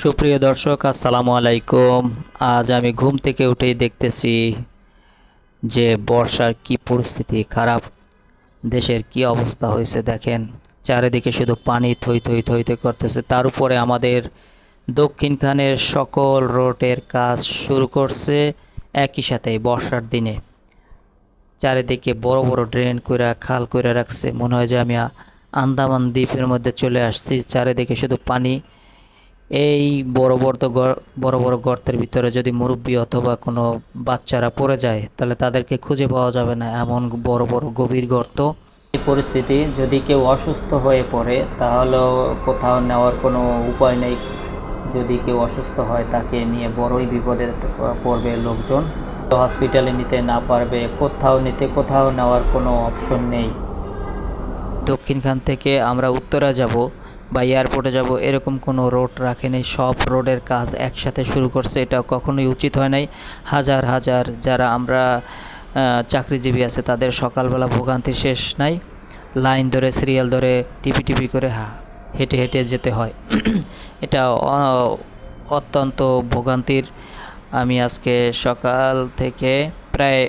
সুপ্রিয় দর্শক, আসসালামু আলাইকুম। আজ আমি ঘুম থেকে উঠেই দেখতেছি যে বর্ষার কি পরিস্থিতি খারাপ, দেশের কি অবস্থা হয়েছে দেখেন। চারিদিকে শুধু পানি থই থই থই থই করতেছে। তার উপরে আমাদের দক্ষিণখানের সকল রোডের কাজ শুরু করছে একই সাথে বর্ষার দিনে। চারিদিকে বড় বড় ড্রেন কইরা খাল কইরা রাখছে, মনে হয় যে আমি আন্দামান দ্বীপের মধ্যে চলে আসছি। চারিদিকে শুধু পানি। এই বড় বড় গর্তের ভিতরে যদি মুরব্বি অথবা কোনো বাচ্চারা পড়ে যায় তাহলে তাদেরকে খুঁজে পাওয়া যাবে না, এমন বড় বড় গভীর গর্ত। এই পরিস্থিতি, যদি কেউ অসুস্থ হয়ে পড়ে তাহলেও কোথাও নেওয়ার কোনো উপায় নেই। যদি কেউ অসুস্থ হয় তাকে নিয়ে বড়ই বিপদে পড়বে লোকজন। হসপিটালে নিতে না পারবে, কোথাও নেওয়ার কোনো অপশন নেই। দক্ষিণখান থেকে আমরা উত্তরা যাব বা এয়ারপোর্টে যাব এরকম কোনো রোড রাখেনি। সব রোডের কাজ একসাথে শুরু করছে, এটা কখনোই উচিত হয় নাই। হাজার হাজার যারা আমরা চাকরিজীবী আছে তাদের সকালবেলা ভোগান্তির শেষ নাই। লাইন ধরে সিরিয়াল ধরে টিপি টিপি করে হেঁটে হেঁটে যেতে হয়। এটা অত্যন্ত ভোগান্তির। আমি আজকে সকাল থেকে প্রায়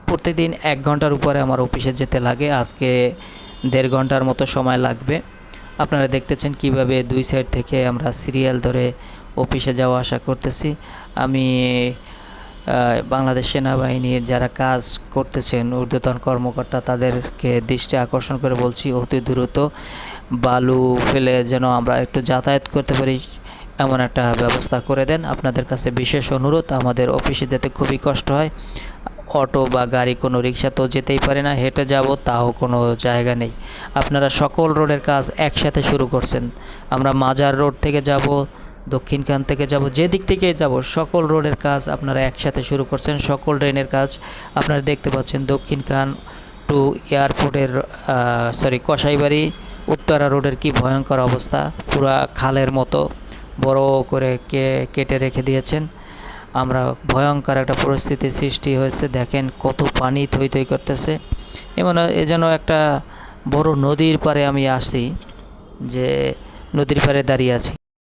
প্রতিদিন 1 ঘন্টার উপরে আমার অফিসে যেতে লাগে। আজকে 1.5 ঘন্টার মতো সময় লাগবে। আপনারা দেখতেছেন কিভাবে দুই সাইড থেকে আমরা সিরিয়াল ধরে অফিসে যাওয়া আসা করতেছি। আমি বাংলাদেশ সেনাবাহিনীর যারা কাজ করতেছেন ঊর্ধ্বতন কর্মকর্তা তাদেরকে দৃষ্টি আকর্ষণ করে বলছি, অতি দ্রুত বালু ফেলে যেন আমরা একটু যাতায়াত করতে পারি এমন একটা ব্যবস্থা করে দেন। আপনাদের কাছে বিশেষ অনুরোধ, আমাদের অফিসে যেতে খুবই কষ্ট হয়। অটো বা গাড়ি, কোনো রিক্সা তো যেতেই পারে না, হেঁটে যাব তাও কোনো জায়গা নেই। আপনারা সকল রোডের কাজ একসাথে শুরু করছেন। আমরা মাজার রোড থেকে যাব, দক্ষিণখান থেকে যাব, যে দিক থেকেই যাব সকল রোডের কাজ আপনারা একসাথে শুরু করছেন। সকল ড্রেনের কাজ আপনারা দেখতে পাচ্ছেন। দক্ষিণখান টু এয়ারপোর্টের কসাইবাড়ি উত্তরা রোডের কি ভয়ঙ্কর অবস্থা, পুরা খালের মতো বড় করে কেটে রেখে দিয়েছেন। আমরা ভয়ঙ্কর একটা পরিস্থিতির সৃষ্টি হয়েছে, দেখেন কত পানি থই থই করতেছে। এ যেন একটা বড় নদীর পাড়ে আমি আসছি, যে নদীর পাড়ে দাঁড়িয়ে আছি।